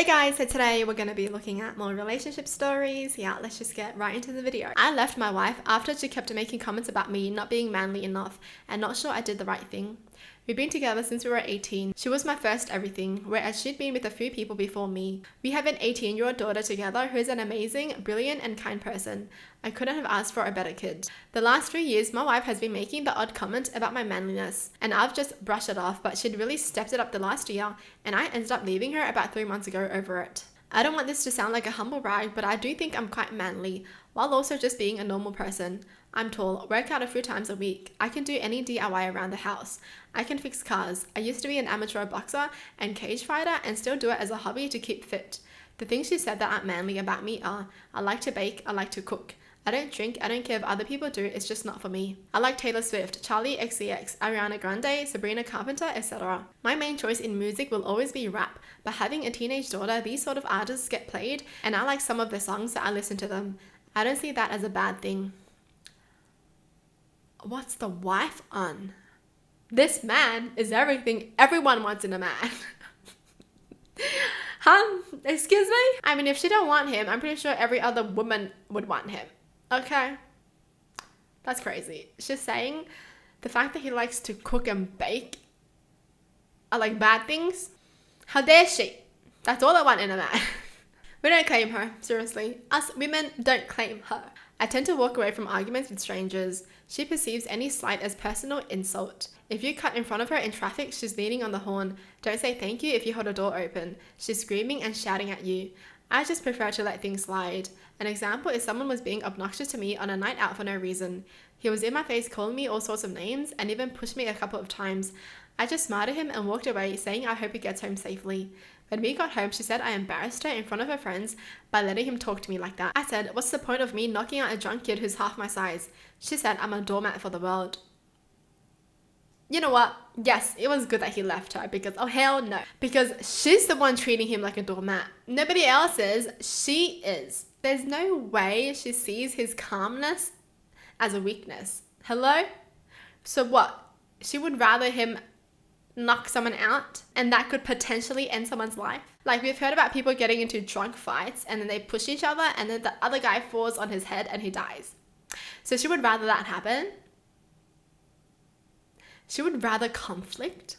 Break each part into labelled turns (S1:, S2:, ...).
S1: Hey guys, so today we're going to be looking at more relationship stories. Yeah, let's just get right into the video. I left my wife after she kept making comments about me not being manly enough and not sure I did the right thing. We've been together since we were 18. She was my first everything, whereas she'd been with a few people before me. We have an 18-year-old daughter together who is an amazing, brilliant, and kind person. I couldn't have asked for a better kid. The last 3 years, my wife has been making the odd comment about my manliness, and I've just brushed it off, but she'd really stepped it up the last year, and I ended up leaving her about 3 months ago over it. I don't want this to sound like a humble brag, but I do think I'm quite manly, while also just being a normal person. I'm tall, work out a few times a week. I can do any DIY around the house. I can fix cars. I used to be an amateur boxer and cage fighter and still do it as a hobby to keep fit. The things she said that aren't manly about me are, I like to bake, I like to cook. I don't drink, I don't care if other people do, it's just not for me. I like Taylor Swift, Charlie XCX, Ariana Grande, Sabrina Carpenter, etc. My main choice in music will always be rap, but having a teenage daughter, these sort of artists get played, and I like some of their songs, so I listen to them. I don't see that as a bad thing. What's the wife on? This man is everything everyone wants in a man. Excuse me? I mean, if she don't want him, I'm pretty sure every other woman would want him. Okay? That's crazy. She's saying the fact that he likes to cook and bake are like bad things. How dare she? That's all I want in a man. We don't claim her, seriously. Us women don't claim her. I tend to walk away from arguments with strangers. She perceives any slight as personal insult. If you cut in front of her in traffic, she's leaning on the horn. Don't say thank you if you hold a door open. She's screaming and shouting at you. I just prefer to let things slide. An example is someone was being obnoxious to me on a night out for no reason. He was in my face calling me all sorts of names and even pushed me a couple of times. I just smiled at him and walked away, saying I hope he gets home safely. When we got home, she said I embarrassed her in front of her friends by letting him talk to me like that. I said, what's the point of me knocking out a drunk kid who's half my size? She said I'm a doormat for the world. You know what? Yes, it was good that he left her because, oh hell no. Because she's the one treating him like a doormat. Nobody else is. She is. There's no way she sees his calmness as a weakness. Hello? So what? She would rather him knock someone out and that could potentially end someone's life. Like, we've heard about people getting into drunk fights and then they push each other and then the other guy falls on his head and he dies. So she would rather that happen. She would rather conflict.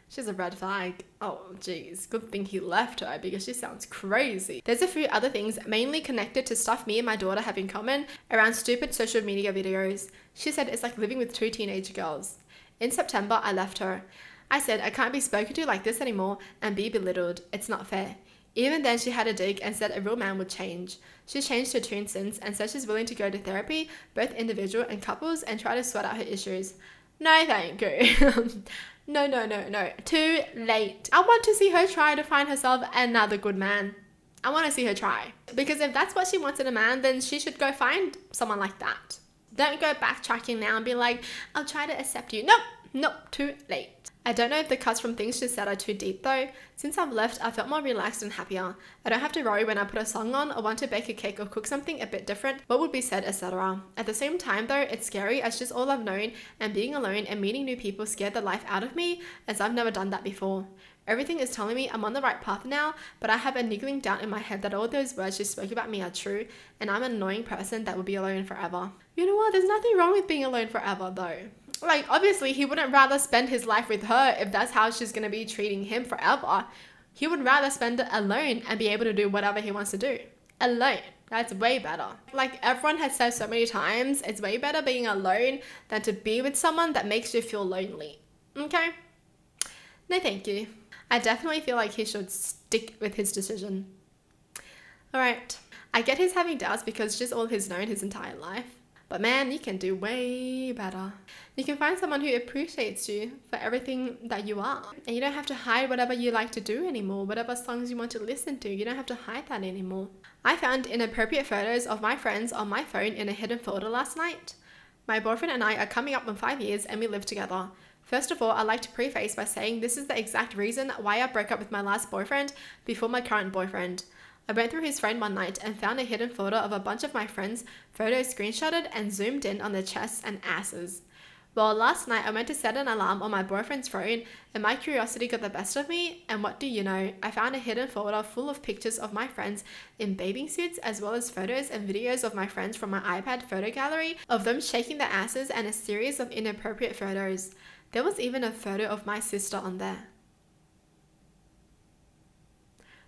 S1: She's a red flag. Oh geez, good thing he left her because she sounds crazy. There's a few other things mainly connected to stuff me and my daughter have in common around stupid social media videos. She said it's like living with two teenage girls. In September, I left her. I said I can't be spoken to like this anymore and be belittled. It's not fair. Even then, she had a dig and said a real man would change. She's changed her tune since and says she's willing to go to therapy, both individual and couples, and try to sort out her issues. No, thank you. No. Too late. I want to see her try to find herself another good man. I want to see her try. Because if that's what she wants in a man, then she should go find someone like that. Don't go backtracking now and be like, I'll try to accept you. Nope, too late. I don't know if the cuts from things she said are too deep though. Since I've left, I felt more relaxed and happier. I don't have to worry when I put a song on or want to bake a cake or cook something a bit different, what would be said, etc. At the same time though, it's scary as just all I've known, and being alone and meeting new people scared the life out of me as I've never done that before. Everything is telling me I'm on the right path now, but I have a niggling doubt in my head that all those words she spoke about me are true, and I'm an annoying person that will be alone forever. You know what? There's nothing wrong with being alone forever though. Like, obviously, he wouldn't rather spend his life with her if that's how she's going to be treating him forever. He would rather spend it alone and be able to do whatever he wants to do. Alone. That's way better. Like everyone has said so many times, it's way better being alone than to be with someone that makes you feel lonely. Okay? No, thank you. I definitely feel like he should stick with his decision. Alright. I get he's having doubts because it's just all he's known his entire life. But man, you can do way better. You can find someone who appreciates you for everything that you are. And you don't have to hide whatever you like to do anymore, whatever songs you want to listen to. You don't have to hide that anymore. I found inappropriate photos of my friends on my phone in a hidden folder last night. My boyfriend and I are coming up on 5 years and we live together. First of all, I'd like to preface by saying this is the exact reason why I broke up with my last boyfriend before my current boyfriend. I went through his phone one night and found a hidden folder of a bunch of my friends' photos screenshotted and zoomed in on their chests and asses. Well, last night I went to set an alarm on my boyfriend's phone and my curiosity got the best of me, and what do you know, I found a hidden folder full of pictures of my friends in bathing suits, as well as photos and videos of my friends from my iPad photo gallery of them shaking their asses, and a series of inappropriate photos. There was even a photo of my sister on there.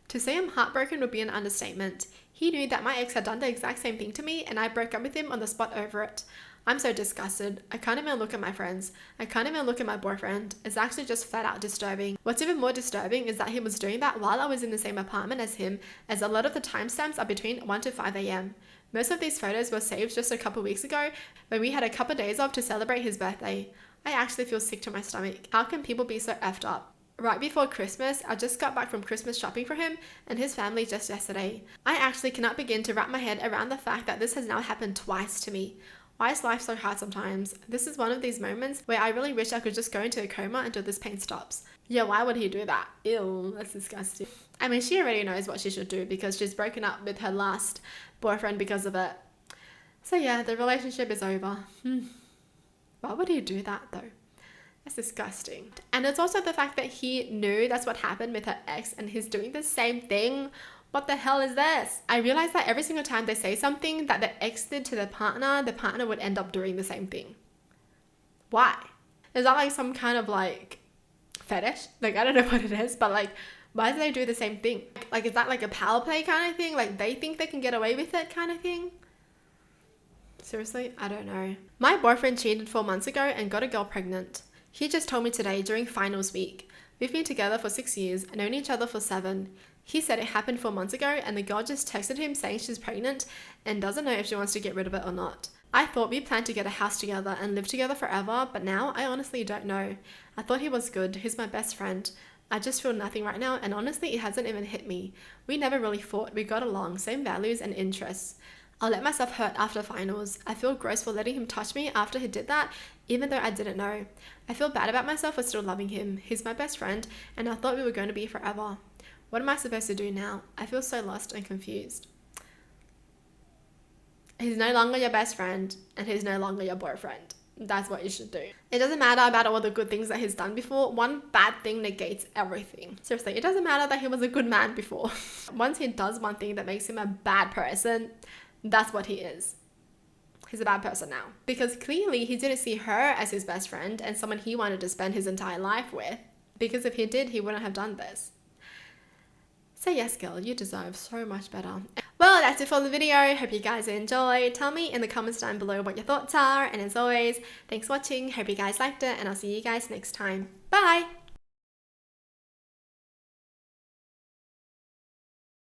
S1: To say I'm heartbroken would be an understatement. He knew that my ex had done the exact same thing to me, and I broke up with him on the spot over it. I'm so disgusted. I can't even look at my friends. I can't even look at my boyfriend. It's actually just flat out disturbing. What's even more disturbing is that he was doing that while I was in the same apartment as him, as a lot of the timestamps are between 1 to 5 a.m. Most of these photos were saved just a couple weeks ago when we had a couple days off to celebrate his birthday. I actually feel sick to my stomach. How can people be so effed up? Right before Christmas, I just got back from Christmas shopping for him and his family just yesterday. I actually cannot begin to wrap my head around the fact that this has now happened twice to me. Why is life so hard sometimes? This is one of these moments where I really wish I could just go into a coma until this pain stops. Yeah, why would he do that? Ew, that's disgusting. I mean, she already knows what she should do because she's broken up with her last boyfriend because of it. So yeah, the relationship is over. Why would he do that though? That's disgusting. And it's also the fact that he knew that's what happened with her ex and he's doing the same thing. What the hell is this? I realize that every single time they say something that the ex did to the partner would end up doing the same thing. Why? Is that like some kind of like fetish? Like, I don't know what it is, but like, why do they do the same thing? Like, is that like a power play kind of thing? Like, they think they can get away with it kind of thing? Seriously? I don't know. My boyfriend cheated 4 months ago and got a girl pregnant. He just told me today during finals week. We've been together for 6 years and known each other for 7. He said it happened 4 months ago and the girl just texted him saying she's pregnant and doesn't know if she wants to get rid of it or not. I thought we planned to get a house together and live together forever, but now I honestly don't know. I thought he was good. He's my best friend. I just feel nothing right now, and honestly it hasn't even hit me. We never really fought. We got along, same values and interests. I'll let myself hurt after finals. I feel gross for letting him touch me after he did that, even though I didn't know. I feel bad about myself for still loving him. He's my best friend, and I thought we were going to be forever. What am I supposed to do now? I feel so lost and confused. He's no longer your best friend, and he's no longer your boyfriend. That's what you should do. It doesn't matter about all the good things that he's done before. One bad thing negates everything. Seriously, it doesn't matter that he was a good man before. Once he does one thing that makes him a bad person, that's what he is. He's a bad person now. Because clearly he didn't see her as his best friend and someone he wanted to spend his entire life with. Because if he did, he wouldn't have done this. So yes, girl, you deserve so much better. Well, that's it for the video. Hope you guys enjoyed. Tell me in the comments down below what your thoughts are. And as always, thanks for watching. Hope you guys liked it, and I'll see you guys next time. Bye!